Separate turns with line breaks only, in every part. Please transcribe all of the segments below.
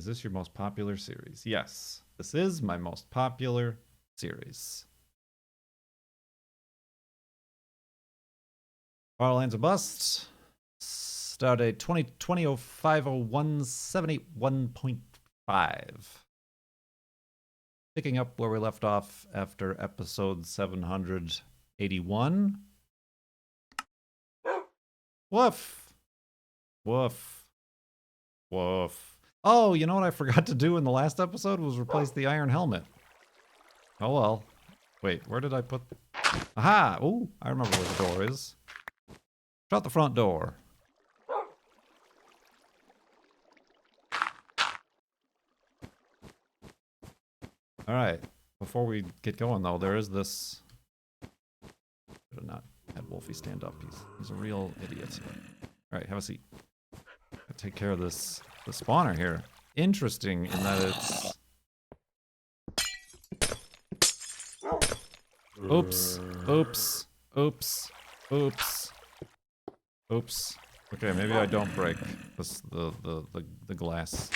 Is this your most popular series? Yes, this is my most popular series. Farlands or Bust. Stardate 2020-0501-781.5. Picking up where we left off after episode 781. Woof. Woof. Woof. Oh, you know what I forgot to do in the last episode was replace the iron helmet. Oh well. Wait, where did I put... Aha! Ooh, I remember where the door is. Shut the front door. Alright, before we get going though, there is this... Should have not had Wolfie stand up. He's a real idiot. Alright, have a seat. Gotta take care of the spawner here. Interesting in that it's... Oops. Oops. Oops. Oops. Oops. Okay, maybe I don't break this, the glass.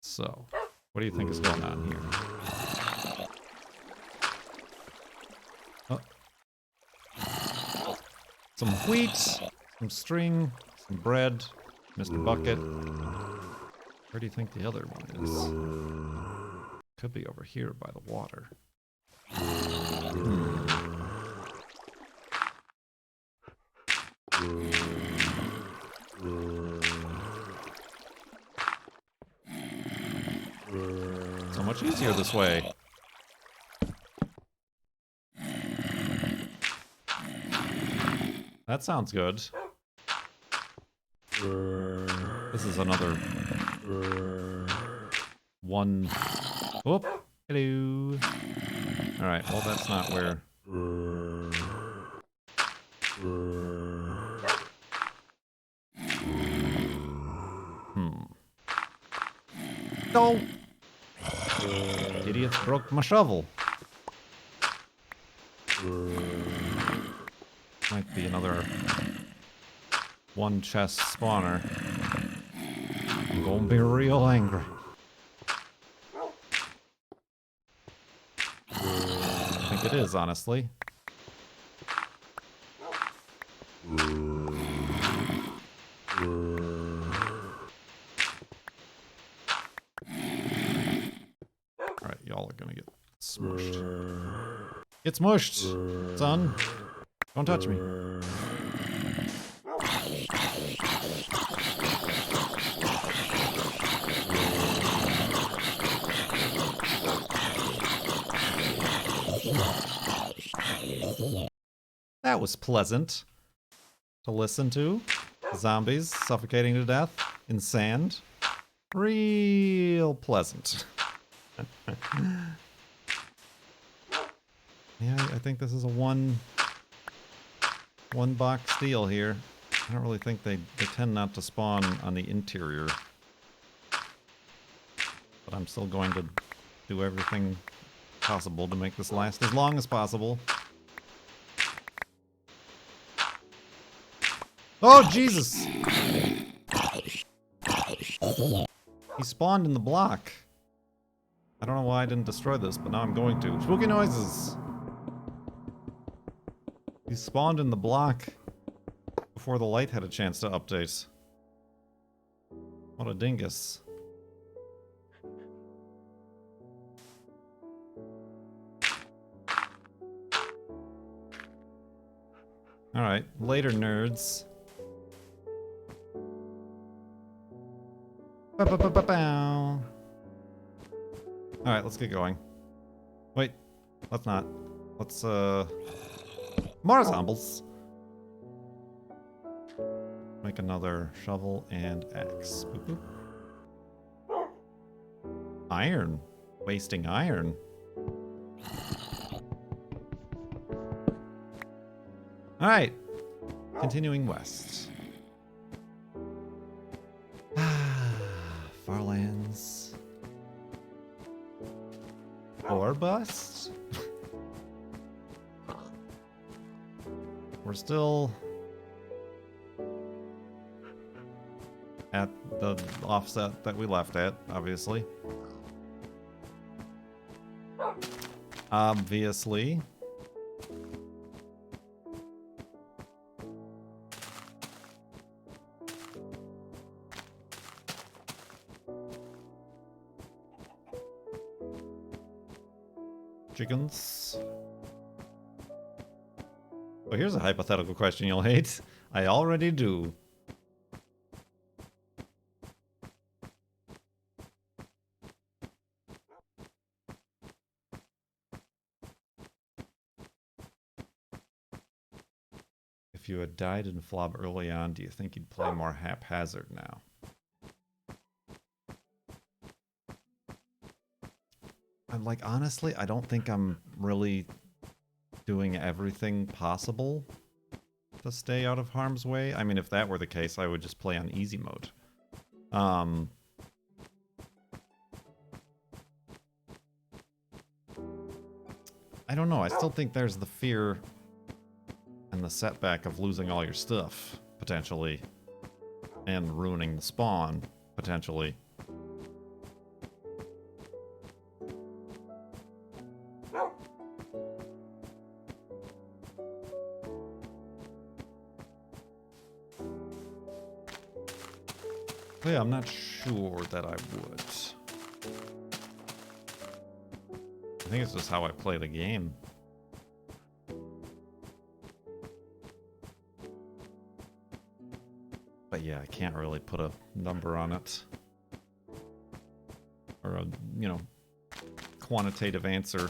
So, what do you think is going on here? Oh. Some wheat, some string, some bread, Mr. Bucket. Where do you think the other one is? Could be over here by the water. So much easier this way. That sounds good. This is another one. Whoop. Hello. Alright, well that's not where... No! Idiots broke my shovel. Might be another one chest spawner. I'm gonna be real angry. I think it is, honestly. Alright, y'all are gonna get smushed. Get smushed, son. Don't touch me. That was pleasant to listen to. Zombies suffocating to death in sand. Real pleasant. Yeah, I think this is a one box deal here. I don't really think they tend not to spawn on the interior. But I'm still going to do everything possible to make this last as long as possible. Oh, Jesus! He spawned in the block. I don't know why I didn't destroy this, but now I'm going to. Spooky noises! He spawned in the block before the light had a chance to update. What a dingus. Alright, later nerds. Alright, let's get going. Wait, let's not. Let's, more zombies. Make another shovel and axe. Boop, boop. Iron. Wasting iron. Alright. Continuing west. Farlands. Or bust? We're still at the offset that we left at, obviously. Obviously. Chickens. Well, here's a hypothetical question you'll hate. I already do. If you had died in Flob early on, do you think you'd play more haphazard now? I'm like, honestly, I don't think I'm really doing everything possible to stay out of harm's way. I mean, if that were the case, I would just play on easy mode. I don't know. I still think there's the fear and the setback of losing all your stuff, potentially, and ruining the spawn, potentially. But yeah, I'm not sure that I would. I think it's just how I play the game. But yeah, I can't really put a number on it. Or a, you know, quantitative answer.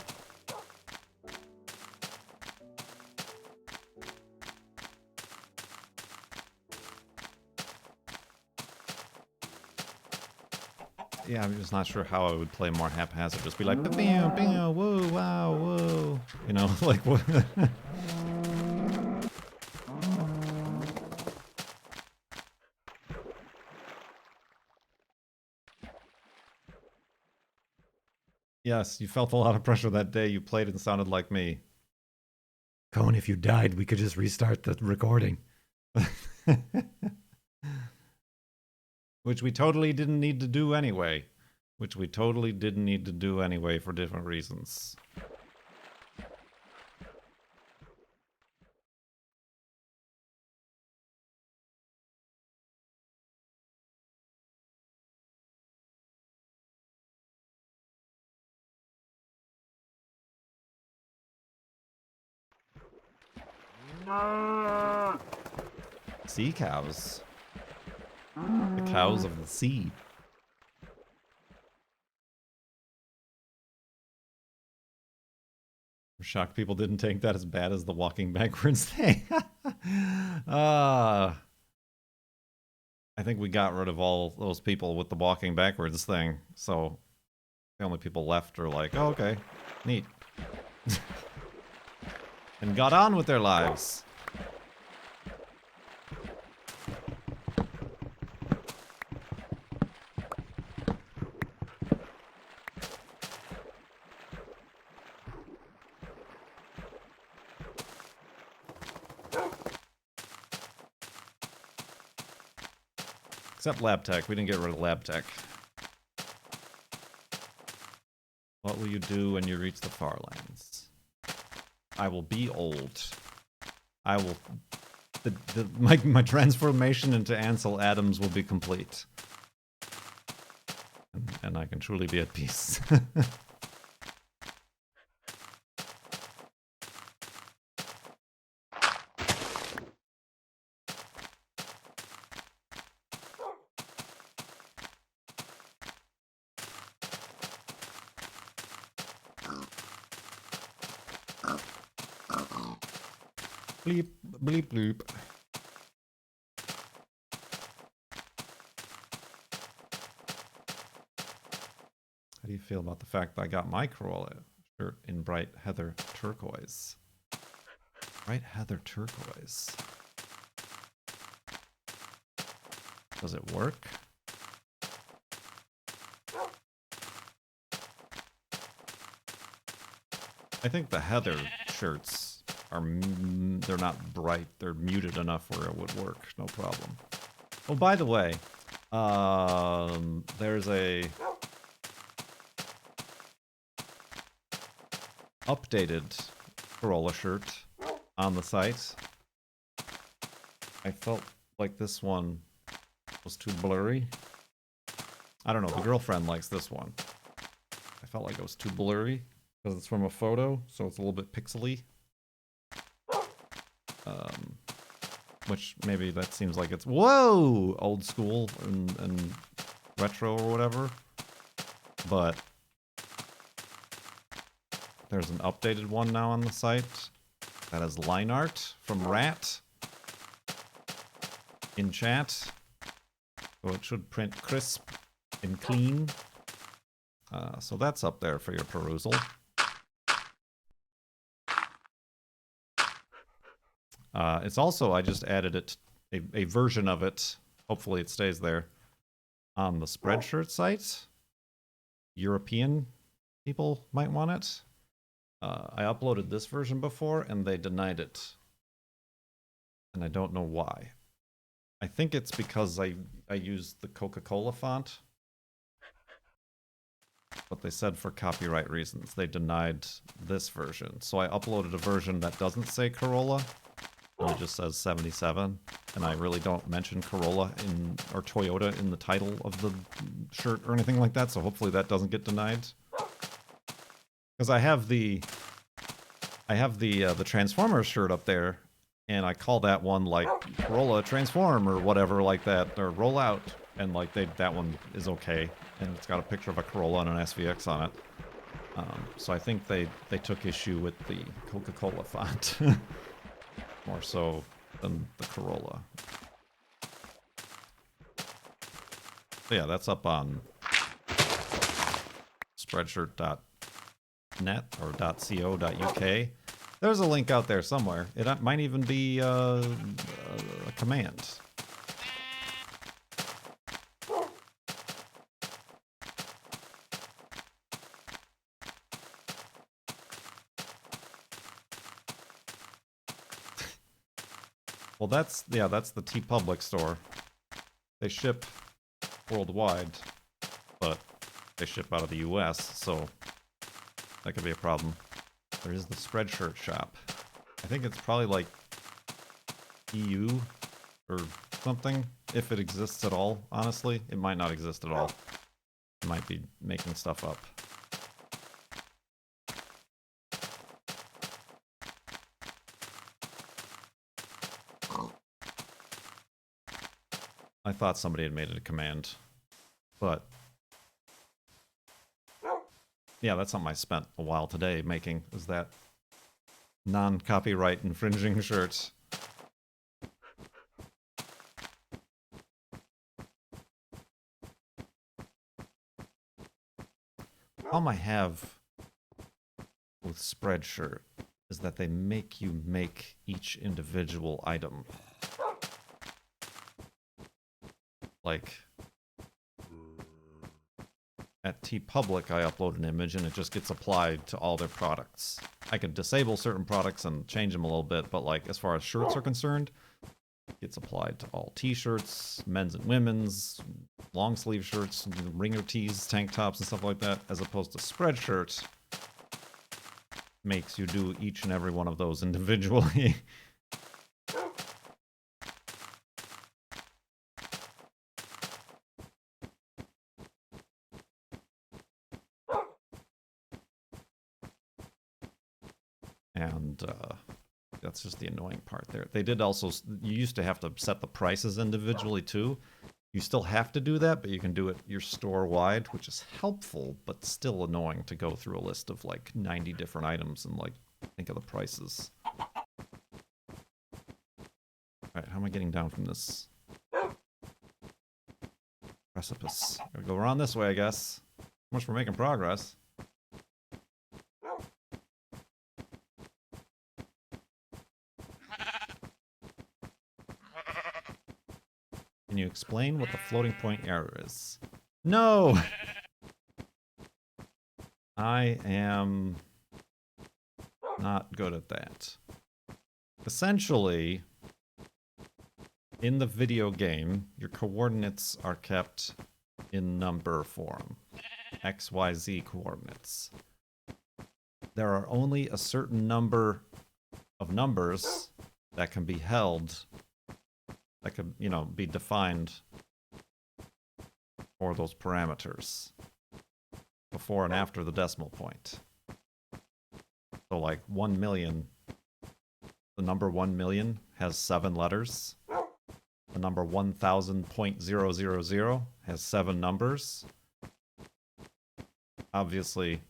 Yeah, I'm just not sure how I would play more haphazard. Just be like, bam, bam, whoa, wow, whoa. You know, like what? Yes, you felt a lot of pressure that day. You played and sounded like me. Cone, if you died, we could just restart the recording. Which we totally didn't need to do anyway. Which we totally didn't need to do anyway for different reasons. Sea cows. The cows of the sea. I'm shocked people didn't take that as bad as the walking backwards thing. I think we got rid of all those people with the walking backwards thing, so the only people left are like, oh, okay, neat. And got on with their lives. Except lab tech. We didn't get rid of lab tech. What will you do when you reach the far lands? I will be old. I will... my transformation into Ansel Adams will be complete. And I can truly be at peace. Bleep, bleep, bleep. How do you feel about the fact that I got my Corolla shirt in bright heather turquoise? Bright heather turquoise. Does it work? I think the Heather shirts are, they're not bright. They're muted enough where it would work. No problem. Oh, by the way, there's a updated Corolla shirt on the site. I felt like this one was too blurry. I don't know, the girlfriend likes this one. I felt like it was too blurry because it's from a photo, so it's a little bit pixely. Which maybe that seems like it's, whoa, old school and retro or whatever. But there's an updated one now on the site that has line art from Rat in chat. So it should print crisp and clean. So that's up there for your perusal. It's also, I just added it, a version of it, hopefully it stays there, on the Spreadshirt site. European people might want it. I uploaded this version before and they denied it. And I don't know why. I think it's because I used the Coca-Cola font. But they said for copyright reasons, they denied this version. So I uploaded a version that doesn't say Corolla. It just says 77, and I really don't mention Corolla or Toyota in the title of the shirt or anything like that, so hopefully that doesn't get denied. Because I have the Transformers shirt up there, and I call that one like Corolla Transform or whatever like that, or Roll Out, and like that one is okay, and it's got a picture of a Corolla and an SVX on it. So I think they took issue with the Coca-Cola font. More so than the Corolla. So yeah, that's up on spreadshirt.net or .co.uk. There's a link out there somewhere. It might even be a command. Well, that's the TeePublic store. They ship worldwide, but they ship out of the US, so that could be a problem. There is the Spreadshirt shop. I think it's probably like EU or something, if it exists at all, honestly. It might not exist at all. I might be making stuff up. I thought somebody had made it a command, but yeah, that's something I spent a while today making, is that non-copyright infringing shirt. The problem I have with Spreadshirt is that they make you make each individual item. Like, at TeePublic, I upload an image and it just gets applied to all their products. I can disable certain products and change them a little bit, but like, as far as shirts are concerned, it gets applied to all t-shirts, men's and women's, long sleeve shirts, ringer tees, tank tops, and stuff like that, as opposed to Spreadshirt makes you do each and every one of those individually. And that's just the annoying part there. They did also, you used to have to set the prices individually too. You still have to do that, but you can do it your store-wide, which is helpful, but still annoying to go through a list of like 90 different items and like think of the prices. Alright, how am I getting down from this precipice? Gotta go around this way, I guess. So much for making progress. Can you explain what the floating point error is? No! I am Not good at that. Essentially, in the video game, your coordinates are kept in number form. XYZ coordinates. There are only a certain number of numbers that can be held, that can, you know, be defined for those parameters before and after the decimal point. So like 1 million, the number 1 million has 7 letters. The number 1000.000 has 7 numbers. Obviously,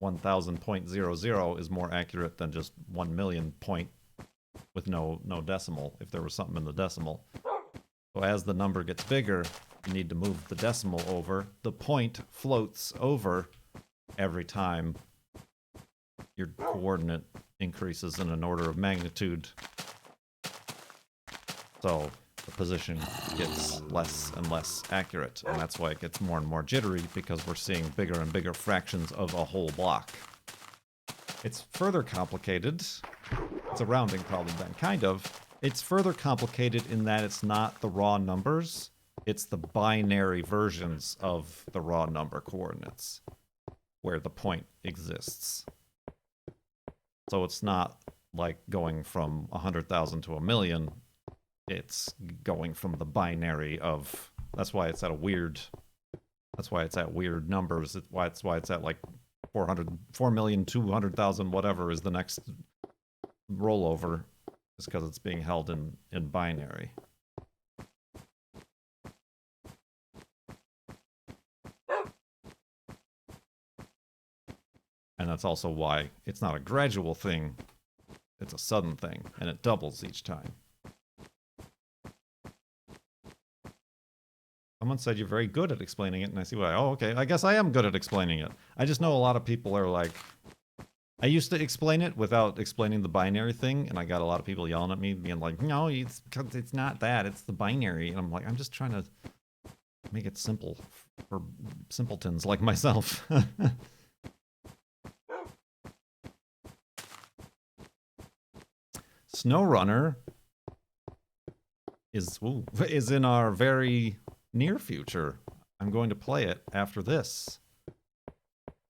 1000.00 is more accurate than just 1 million point with no decimal, if there was something in the decimal. So as the number gets bigger, you need to move the decimal over. The point floats over every time your coordinate increases in an order of magnitude. So the position gets less and less accurate, and that's why it gets more and more jittery, because we're seeing bigger and bigger fractions of a whole block. It's further complicated. It's a rounding problem then, kind of. It's further complicated in that it's not the raw numbers, it's the binary versions of the raw number coordinates where the point exists. So it's not like going from 100,000 to a million. It's going from the binary of, that's why it's at weird numbers. That's why it's at like 4,200,000 whatever is the next rollover, is because it's being held in binary. And that's also why it's not a gradual thing, it's a sudden thing, and it doubles each time. Someone said you're very good at explaining it, and I see why. Oh, okay, I guess I am good at explaining it. I just know a lot of people are like... I used to explain it without explaining the binary thing, and I got a lot of people yelling at me, being like, no, it's not that, it's the binary. And I'm like, I'm just trying to make it simple for simpletons like myself. SnowRunner is in our very near future. I'm going to play it after this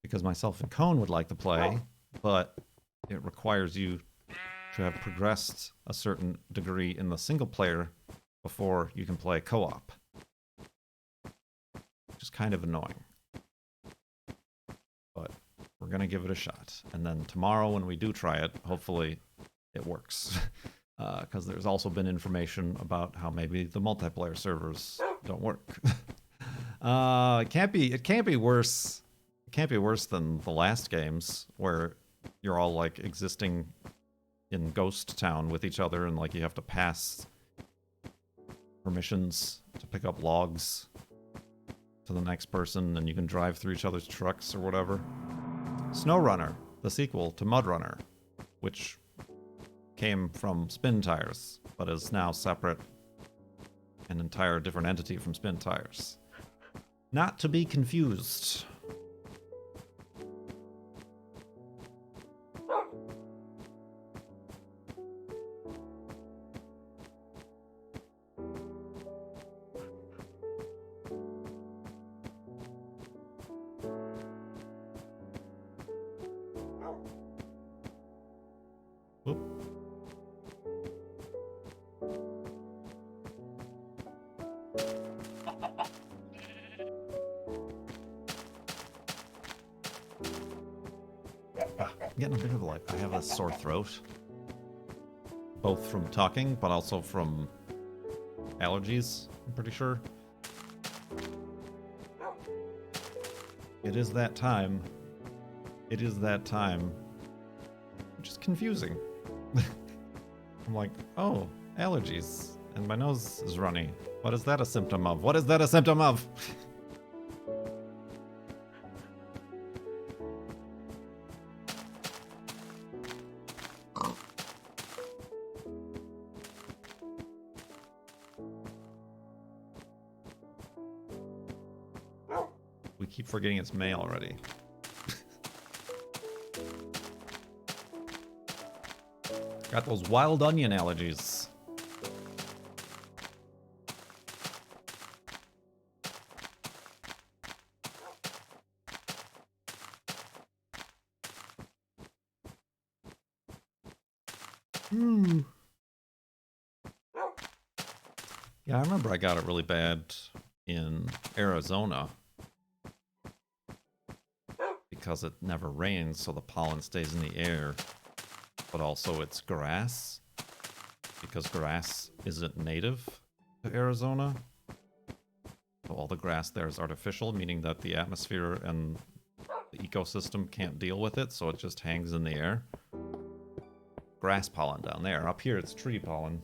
because myself and Cone would like to play, but it requires you to have progressed a certain degree in the single player before you can play co-op, which is kind of annoying. But we're going to give it a shot. And then tomorrow when we do try it, hopefully it works. Because there's also been information about how maybe the multiplayer servers don't work. It can't be worse. It can't be worse than the last games where you're all like existing in Ghost Town with each other, and like you have to pass permissions to pick up logs to the next person, and you can drive through each other's trucks or whatever. SnowRunner, the sequel to MudRunner, which came from Spin Tires, but is now separate, an entire different entity from Spin Tires. Not to be confused. Getting a bit of like, I have a sore throat, both from talking, but also from allergies, I'm pretty sure. It is that time. It is that time. Which is confusing. I'm like, oh, allergies, and my nose is runny. What is that a symptom of? What is that a symptom of? We keep forgetting it's May already. Got those wild onion allergies. Hmm. Yeah, I remember I got it really bad in Arizona because it never rains, so the pollen stays in the air. But also it's grass, because grass isn't native to Arizona. So all the grass there is artificial, meaning that the atmosphere and the ecosystem can't deal with it, so it just hangs in the air. Grass pollen down there. Up here it's tree pollen.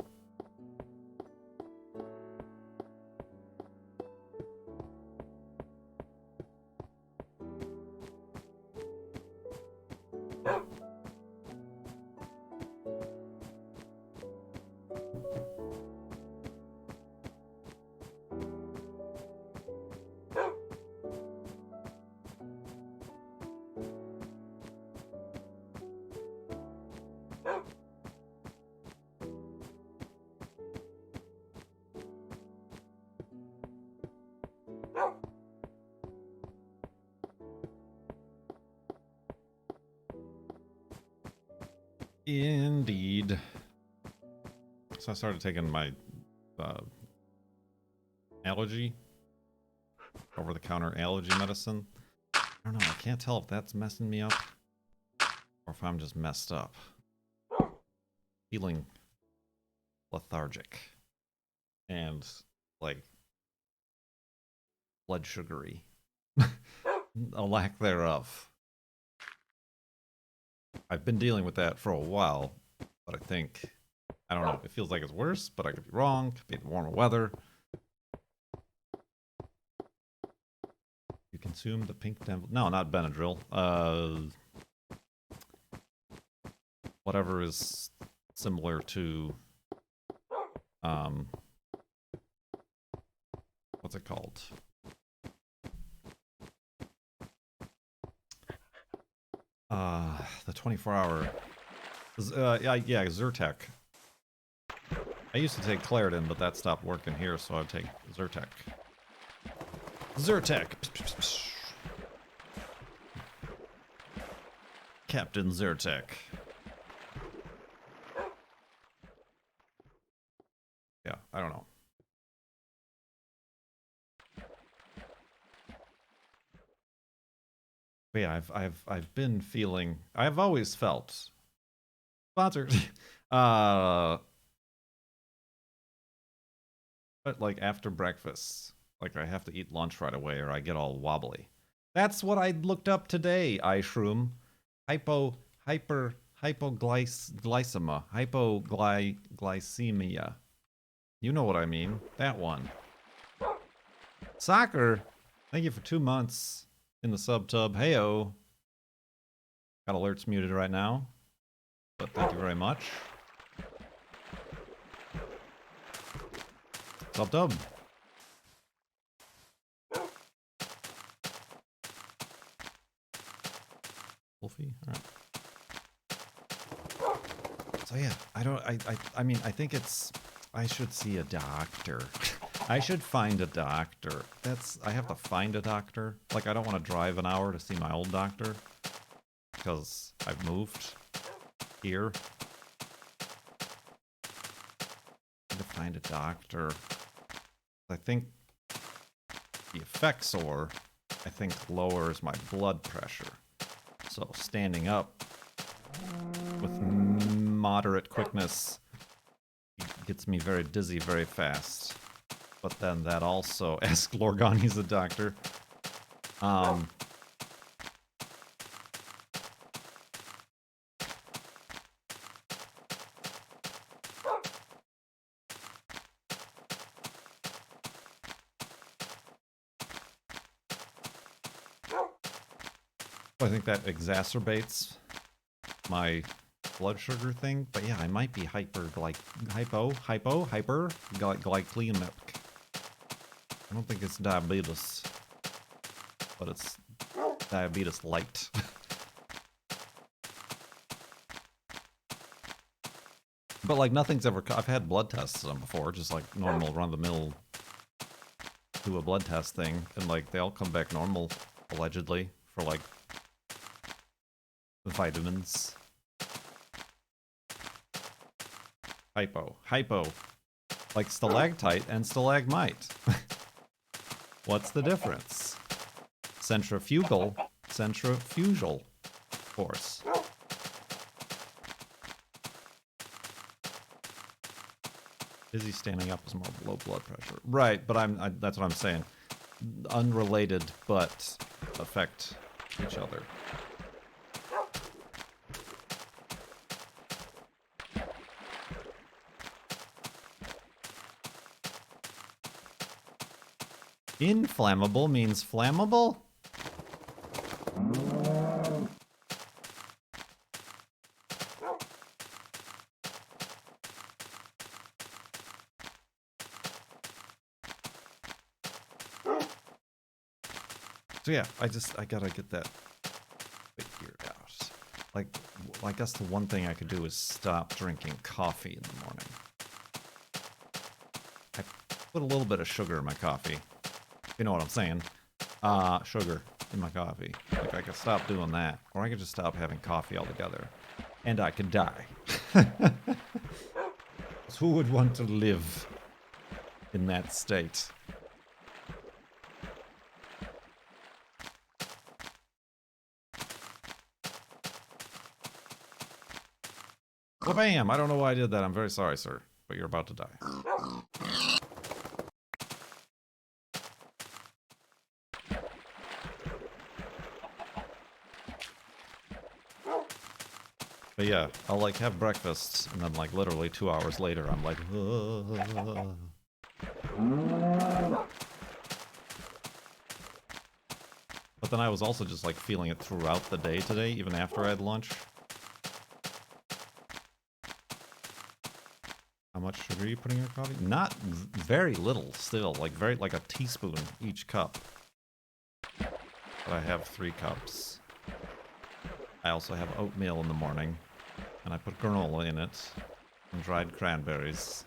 Indeed. So I started taking my allergy, over-the-counter allergy medicine. I don't know, I can't tell if that's messing me up or if I'm just messed up. Feeling lethargic and like blood sugary. A lack thereof. I've been dealing with that for a while, but I think, I don't know, it feels like it's worse, but I could be wrong. Could be the warmer weather. You consume the pink devil. No, not Benadryl. Whatever is similar to, what's it called? The 24-hour. Yeah, Zyrtec. I used to take Claritin, but that stopped working here, so I'd take Zyrtec. Zyrtec! Captain Zyrtec. Yeah, I don't know. But yeah, I've been feeling, I've always felt sponsored. But like after breakfast, like I have to eat lunch right away or I get all wobbly. That's what I looked up today, iShroom. Hypoglycemia. You know what I mean. That one. Soccer. Thank you for 2 months in the sub-tub. Heyo. Got alerts muted right now, but thank you very much. Sub-tub. Wolfie, all right. So yeah, I mean, I think it's, I should see a doctor. I should find a doctor. I have to find a doctor. Like, I don't want to drive an hour to see my old doctor because I've moved here. I need to find a doctor. I think the Effexor, I think, lowers my blood pressure. So standing up with moderate quickness gets me very dizzy very fast. But then that also, ask Lorgon, he's a doctor. I think that exacerbates my blood sugar thing, but yeah, I might be hyperglycemic. I don't think it's diabetes, but it's diabetes light. But like nothing's ever. I've had blood tests on them before, just like normal run-of-the-mill do a blood test thing, and like they all come back normal, allegedly, for like vitamins. Hypo. Like stalactite and stalagmite. What's the difference? Centrifugal force. Busy standing up is more low blood pressure. Right, but that's what I'm saying. Unrelated, but affect each other. Inflammable means flammable? So yeah, I gotta get that figured out. Like, I guess the one thing I could do is stop drinking coffee in the morning. I put a little bit of sugar in my coffee. You know what I'm saying? Sugar in my coffee. Like, I could stop doing that. Or I could just stop having coffee altogether. And I could die. Who would want to live in that state? Well, bam! I don't know why I did that. I'm very sorry, sir. But you're about to die. But yeah, I'll like have breakfast, and then like literally 2 hours later, I'm like, But then I was also just like feeling it throughout the day today, even after I had lunch. How much sugar are you putting in your coffee? Not very little still, like a teaspoon each cup. But I have 3 cups. I also have oatmeal in the morning, and I put granola in it, and dried cranberries.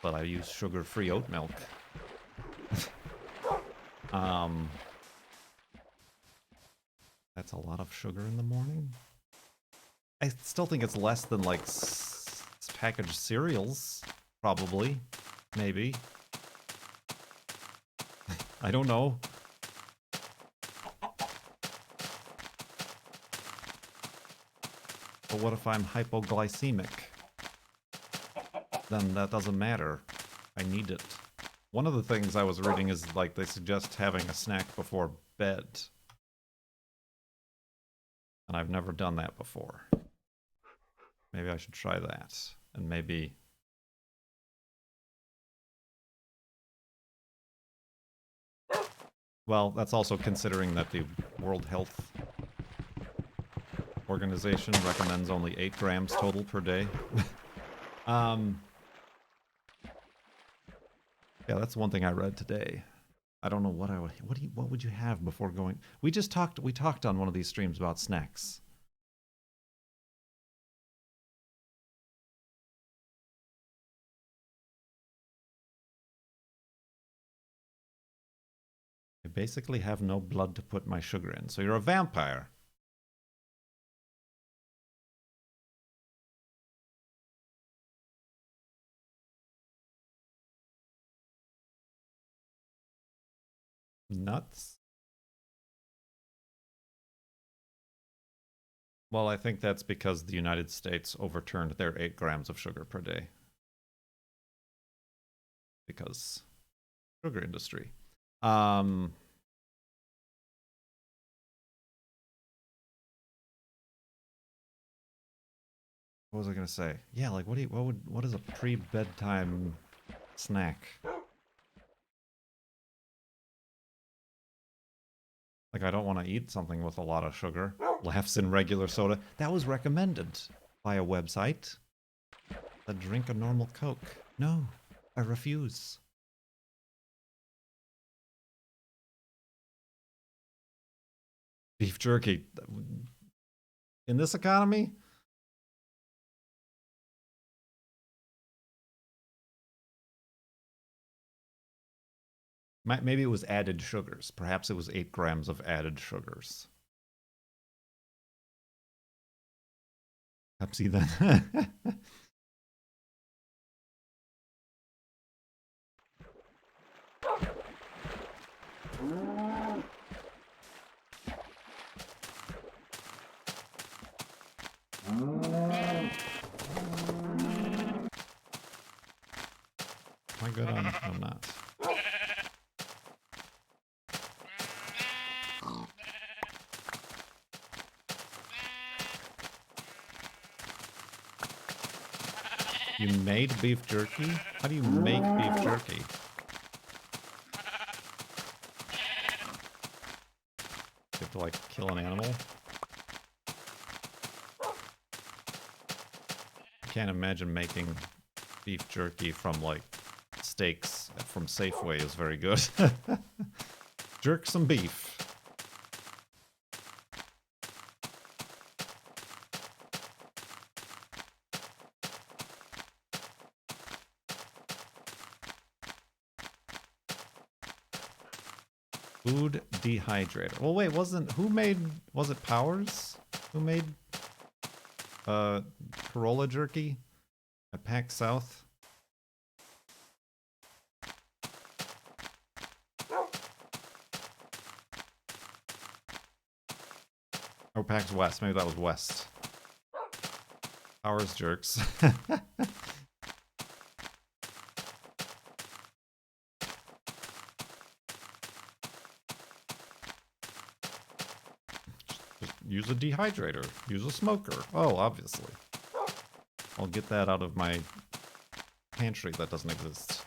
But I use sugar-free oat milk. That's a lot of sugar in the morning. I still think it's less than like packaged cereals, probably, maybe. I don't know. But what if I'm hypoglycemic? Then that doesn't matter. I need it. One of the things I was reading is like they suggest having a snack before bed. And I've never done that before. Maybe I should try that. And maybe... Well, that's also considering that the World Health Organization recommends only 8 grams total per day. Yeah, that's one thing I read today. I don't know what what would you have before going? We talked on one of these streams about snacks. I basically have no blood to put my sugar in, so you're a vampire. Nuts? Well, I think that's because the United States overturned their 8 grams of sugar per day. Because sugar industry. What was I gonna say? Yeah, like what is a pre-bedtime snack? Like I don't want to eat something with a lot of sugar. Laughs in regular soda. That was recommended by a website. Drink a normal Coke. No, I refuse. Beef jerky. In this economy? Maybe it was added sugars. Perhaps it was 8 grams of added sugars. Pepsi then. Am I good on? I'm not. You made beef jerky? How do you make beef jerky? You have to like kill an animal? I can't imagine making beef jerky from like steaks from Safeway is very good. Jerk some beef. Food dehydrator. Well, wait, was it Powers who made Corolla jerky at PAX South? Or PAX West, maybe that was West. Powers jerks. Use a dehydrator. Use a smoker. Oh, obviously. I'll get that out of my pantry that doesn't exist.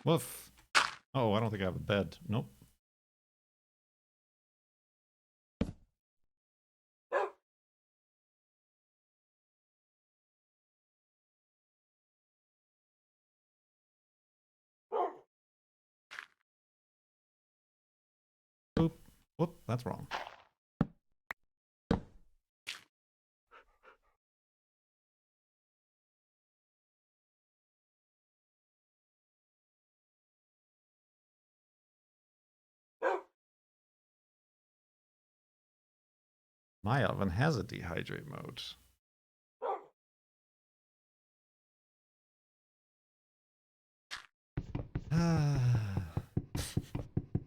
Woof. Oh, I don't think I have a bed. Nope. Boop. Whoop, that's wrong. My oven has a dehydrate mode.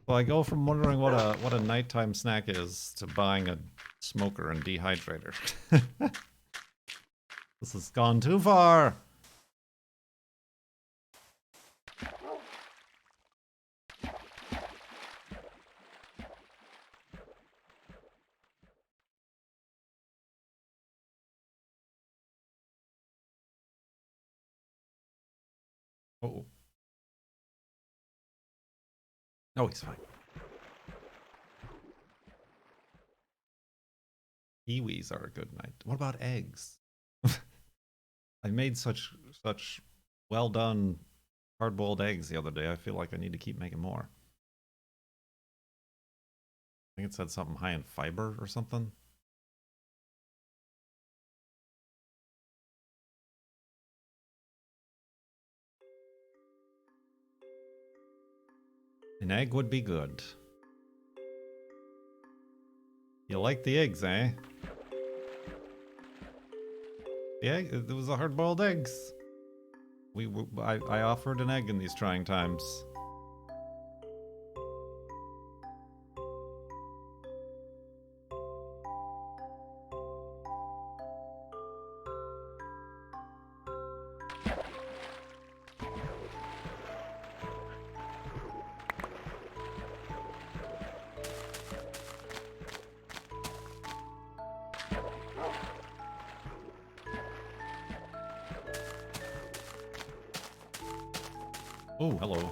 Well, I go from wondering what a nighttime snack is to buying a smoker and dehydrator. This has gone too far. Oh. Oh, he's fine. Kiwis are a good night. What about eggs? I made such well done hard-boiled eggs the other day. I feel like I need to keep making more. I think it said something high in fiber or something. An egg would be good. You like the eggs, eh? The egg, it was a hard-boiled eggs. I offered an egg in these trying times. Oh, hello.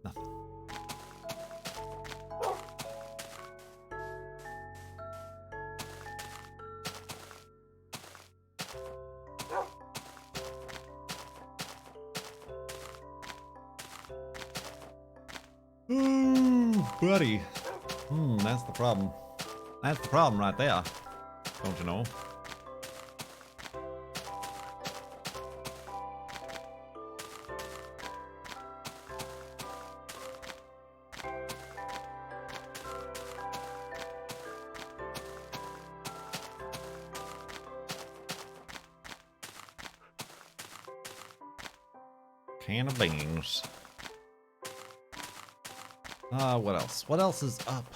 Nothing. Ooh, buddy. That's the problem. That's the problem right there. Don't you know? Can of beans. What else? What else is up?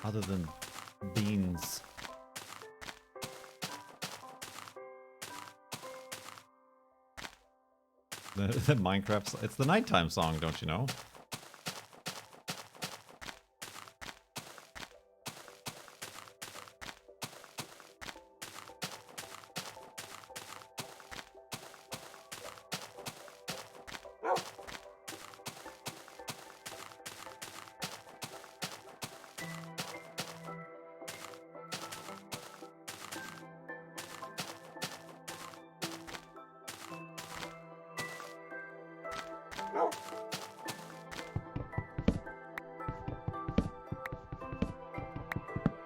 Other than beans. The Minecraft... It's the nighttime song, don't you know?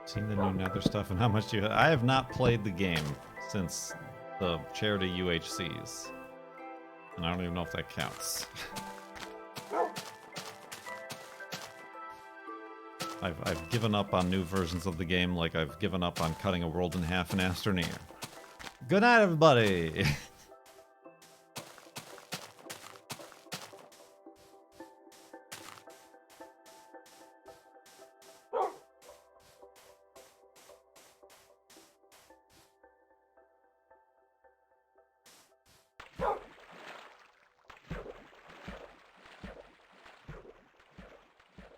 Seen the new Nether stuff and how much you... I have not played the game since the charity UHCs. And I don't even know if that counts. I've given up on new versions of the game like I've given up on cutting a world in half in Astroneer. Good night, everybody!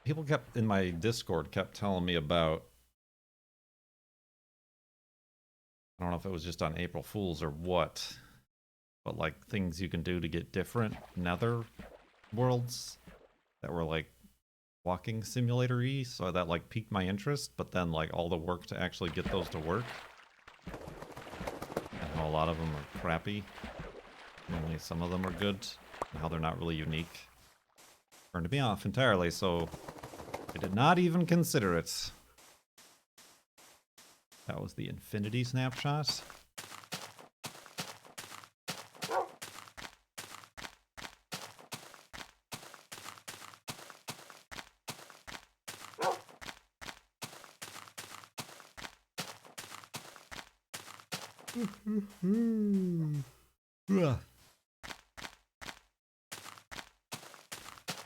People kept in my Discord kept telling me about, I don't know if it was just on April Fools or what, but like things you can do to get different Nether worlds that were like walking simulator-y, so that like piqued my interest, but then like all the work to actually get those to work, and how a lot of them are crappy, only some of them are good, and how they're not really unique, turned me off entirely, so I did not even consider it. That was the infinity snapshot.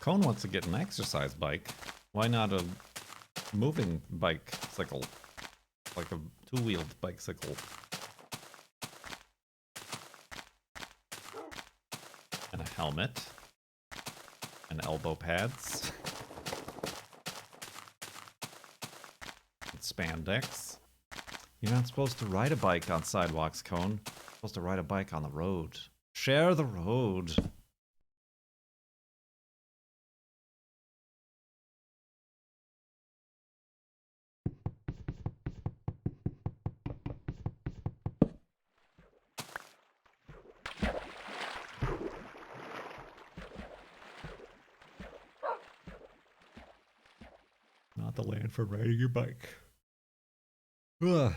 Cone wants to get an exercise bike. Why not a moving bicycle? Like a two-wheeled bicycle. And a helmet. And elbow pads. And spandex. You're not supposed to ride a bike on sidewalks, Cone. You're supposed to ride a bike on the road. Share the road. Not the land for riding your bike. Ugh.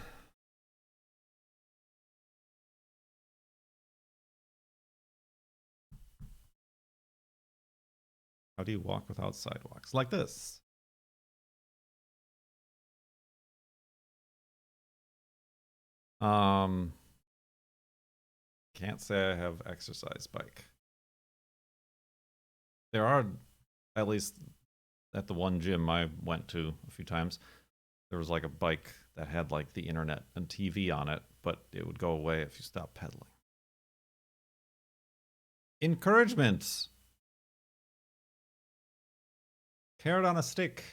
How do you walk without sidewalks? Like this. Can't say I have exercise bike. There are, at least at the one gym I went to a few times, there was like a bike that had like the internet and TV on it, but it would go away if you stopped pedaling. Encouragement. Carrot on a stick.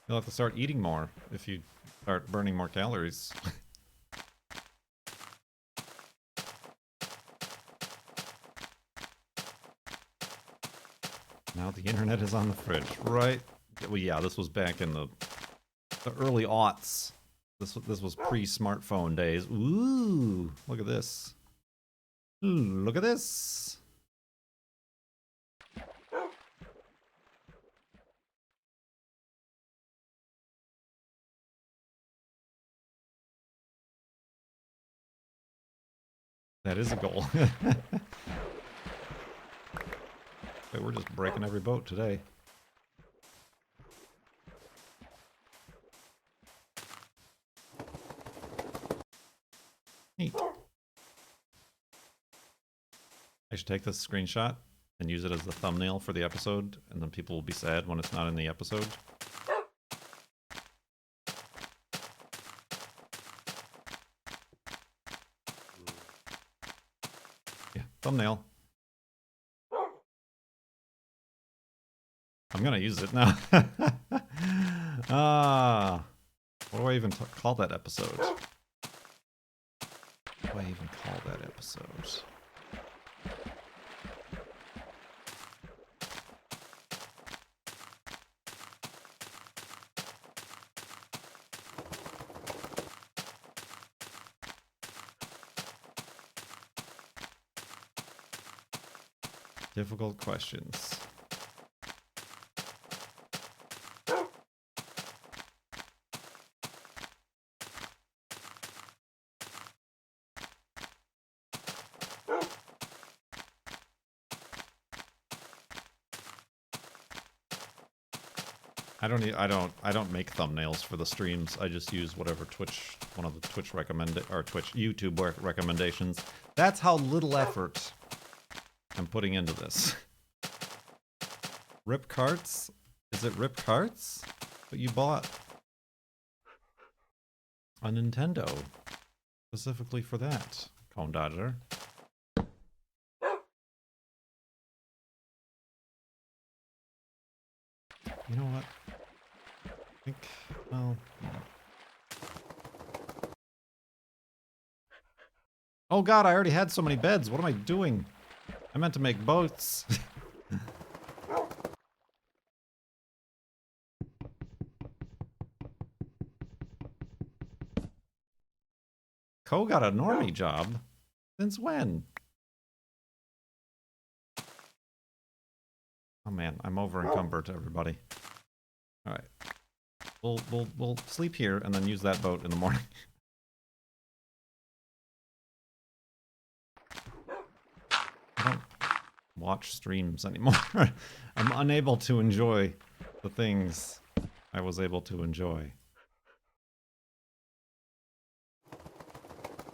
You'll have to start eating more if you start burning more calories. Now the internet is on the fridge, right? Well, yeah, this was back in the early aughts. This was pre-smartphone days. Ooh, look at this. Ooh, look at this. That is a goal. Okay, we're just breaking every boat today. Neat. I should take this screenshot and use it as the thumbnail for the episode, and then people will be sad when it's not in the episode. Yeah, thumbnail. I'm gonna use it now. What do I even call that episode? What do I even call that episode? Difficult questions. I don't make thumbnails for the streams. I just use whatever one of the YouTube recommendations. That's how little effort I'm putting into this. Rip Carts? Is it Rip Carts? But you bought a Nintendo specifically for that, Cone Dodger. You know what? I think, well... Oh god, I already had so many beds. What am I doing? I meant to make boats. Co got a normie job? Since when? Oh man, I'm over encumbered, everybody. Alright. We'll sleep here and then use that boat in the morning. I don't watch streams anymore. I'm unable to enjoy the things I was able to enjoy.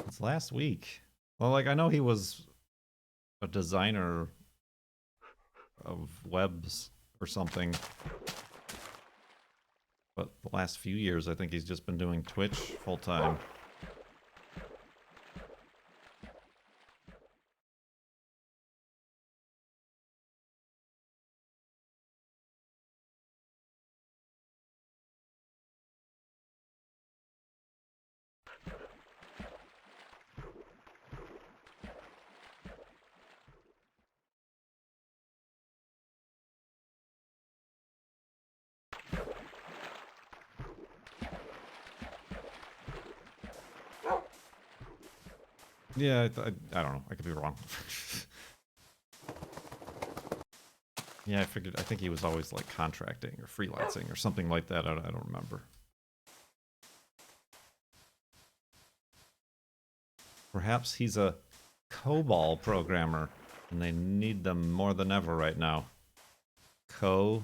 It's last week. Well, like, I know he was a designer of webs or something. But the last few years, I think he's just been doing Twitch full time. Yeah, I don't know. I could be wrong. Yeah, I think he was always like contracting or freelancing or something like that. I don't remember. Perhaps he's a COBOL programmer and they need them more than ever right now. COBOL?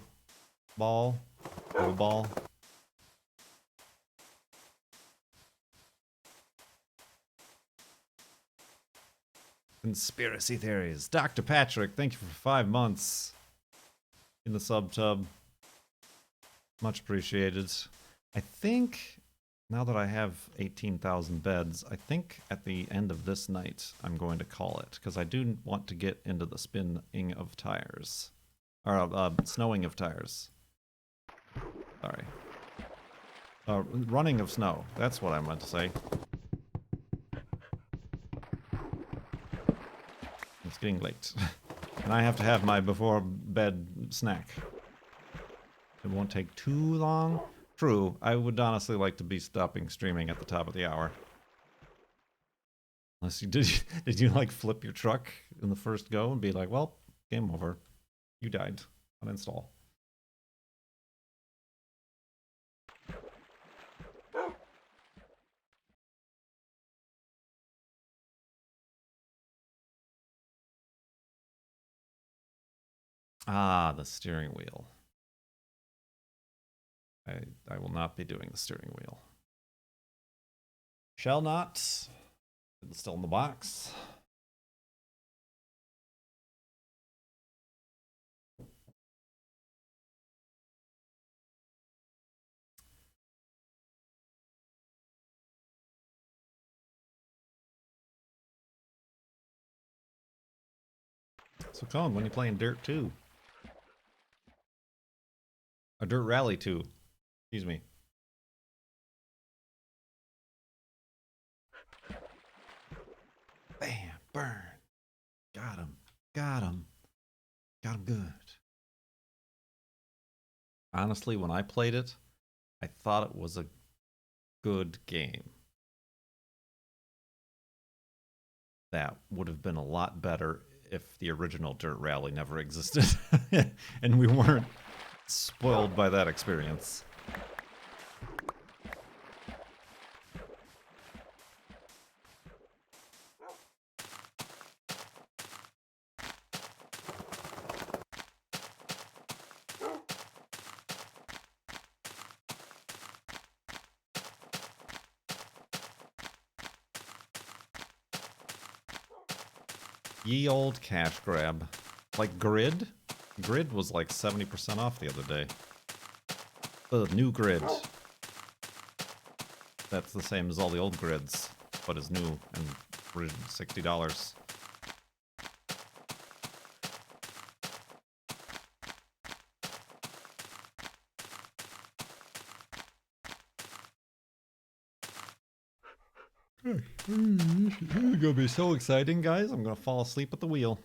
Conspiracy theories. Dr. Patrick, thank you for 5 months in the sub-tub. Much appreciated. I think, now that I have 18,000 beds, I think at the end of this night, I'm going to call it. Because I do want to get into the spinning of tires. Or, snowing of tires. Sorry. Running of snow. That's what I meant to say. It's getting late. And I have to have my before bed snack. It won't take too long. True, I would honestly like to be stopping streaming at the top of the hour. Unless you did you like flip your truck in the first go and be like, well, game over. You died. Uninstall. Ah, the steering wheel. I will not be doing the steering wheel. Shall not. It's still in the box. So Colin, when you playing Dirt 2? Or Dirt Rally 2. Excuse me. Bam, burn. Got him. Got him. Got him good. Honestly, when I played it, I thought it was a good game. That would have been a lot better if the original Dirt Rally never existed. And we weren't spoiled by that experience. Ye old cash grab. Like Grid? Grid was like 70% off the other day. The new Grid. That's the same as all the old grids, but is new and $60. This is gonna be so exciting, guys. I'm gonna fall asleep at the wheel.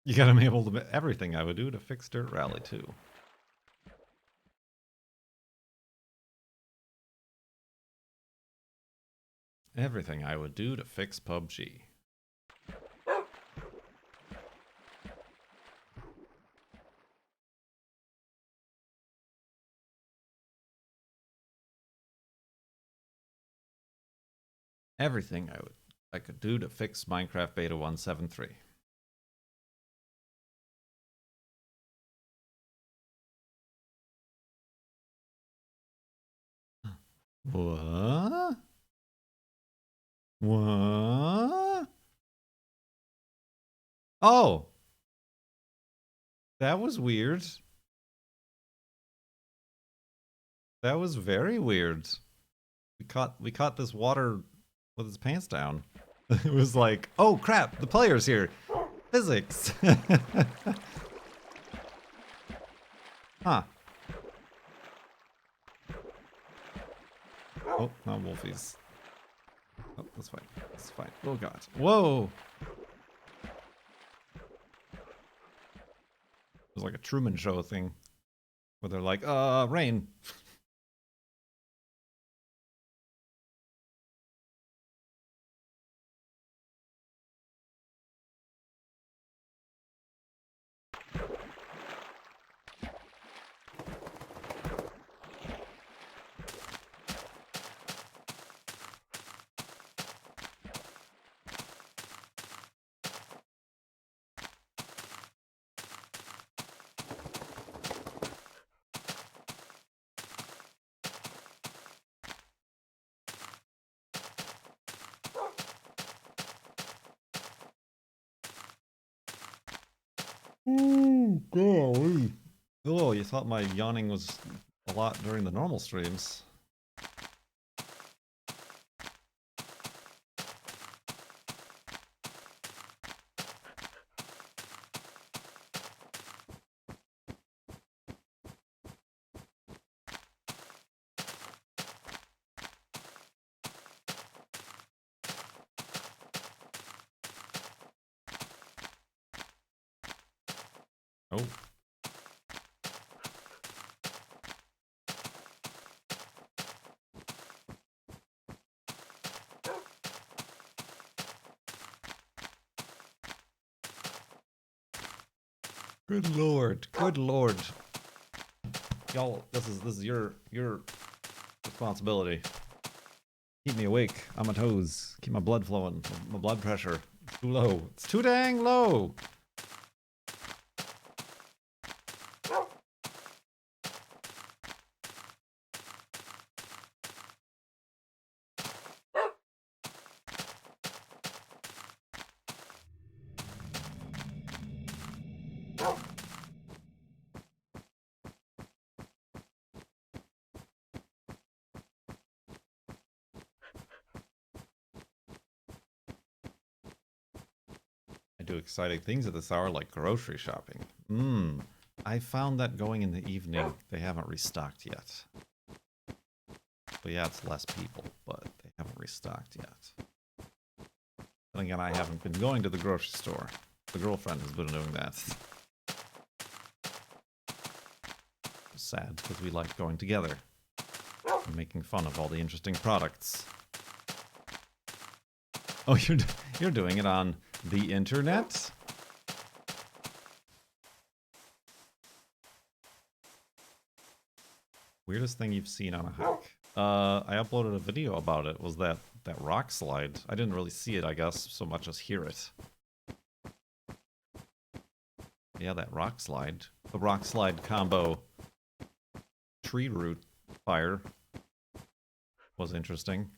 You gotta be able to everything I would do to fix Dirt Rally 2. Everything I would do to fix PUBG. Everything I could do to fix Minecraft Beta 173. What? What? Oh! That was weird. That was very weird. We caught this water with his pants down. It was like, oh crap, the player's here. Physics. Huh. Oh, not wolfies. Oh, that's fine. That's fine. Oh god. Whoa! It was like a Truman Show thing. Where they're like, rain. Ooh, golly. Oh, you thought my yawning was a lot during the normal streams. Oh. Good lord. Good lord. Y'all, this is your responsibility. Keep me awake on my toes. Keep my blood flowing. My blood pressure. It's too low. It's too dang low. I do exciting things at this hour like grocery shopping. I found that going in the evening, they haven't restocked yet. But yeah, it's less people, but they haven't restocked yet. Then again, I haven't been going to the grocery store. The girlfriend has been doing that. It's sad, because we like going together. And making fun of all the interesting products. Oh, you're doing it on the internet? Weirdest thing you've seen on a hike? I uploaded a video about it. Was that rock slide? I didn't really see it, I guess, so much as hear it. Yeah, that rock slide. The rock slide combo tree root fire was interesting.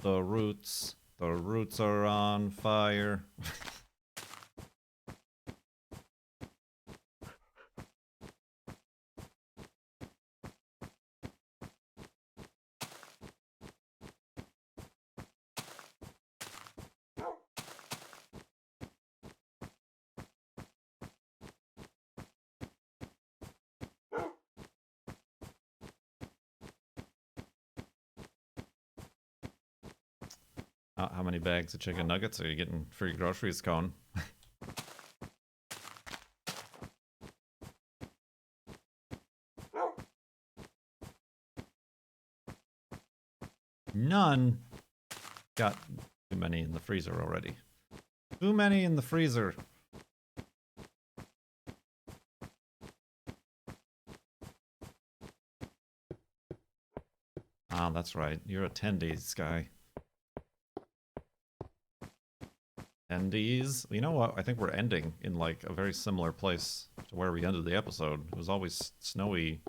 The roots are on fire. How many bags of chicken nuggets are you getting for your groceries, Cone? None. Got too many in the freezer already. Too many in the freezer. Ah, that's right. You're a 10-days guy. 10-days? You know what? I think we're ending in like a very similar place to where we ended the episode. It was always snowy.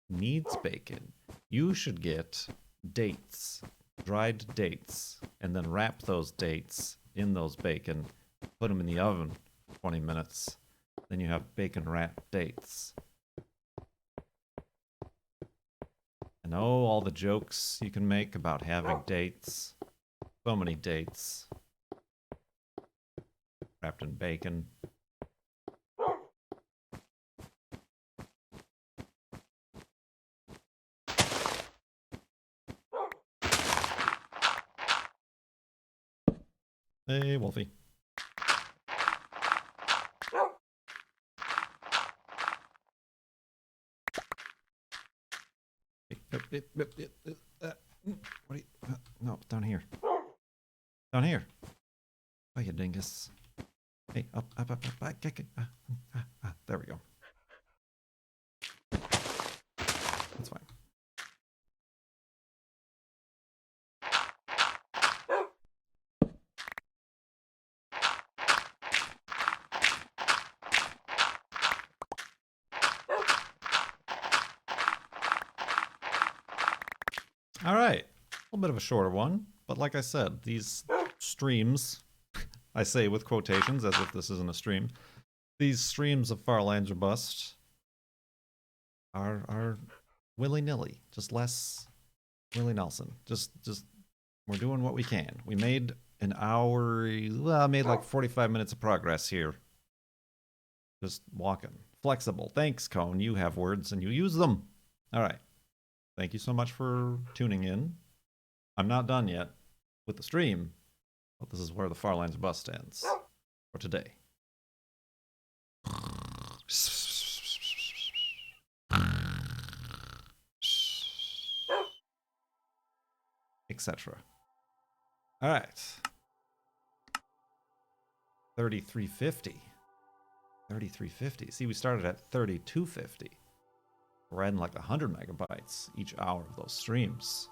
Needs bacon. You should get dates. Dried dates. And then wrap those dates in those bacon. Put them in the oven for 20 minutes. Then you have bacon wrapped dates. I know all the jokes you can make about having dates. So many dates. Wrapped in bacon. Hey, Wolfie. What are you? No, down here. Down here. Oh, you dingus. Hey, up. There we go. That's fine. All right. A little bit of a shorter one, but like I said, these streams, I say with quotations as if this isn't a stream, these streams of Far Lands or Bust are willy-nilly, just less Willie Nelson. Just we're doing what we can. We made an hour. Well, I made like 45 minutes of progress here. Just walking. Flexible. Thanks, Cone. You have words and you use them. All right. Thank you so much for tuning in. I'm not done yet with the stream, but this is where the Far Lines bus stands for today. Etc. All right. 3350. 3350. See, we started at 3250. We're adding like 100 megabytes each hour of those streams.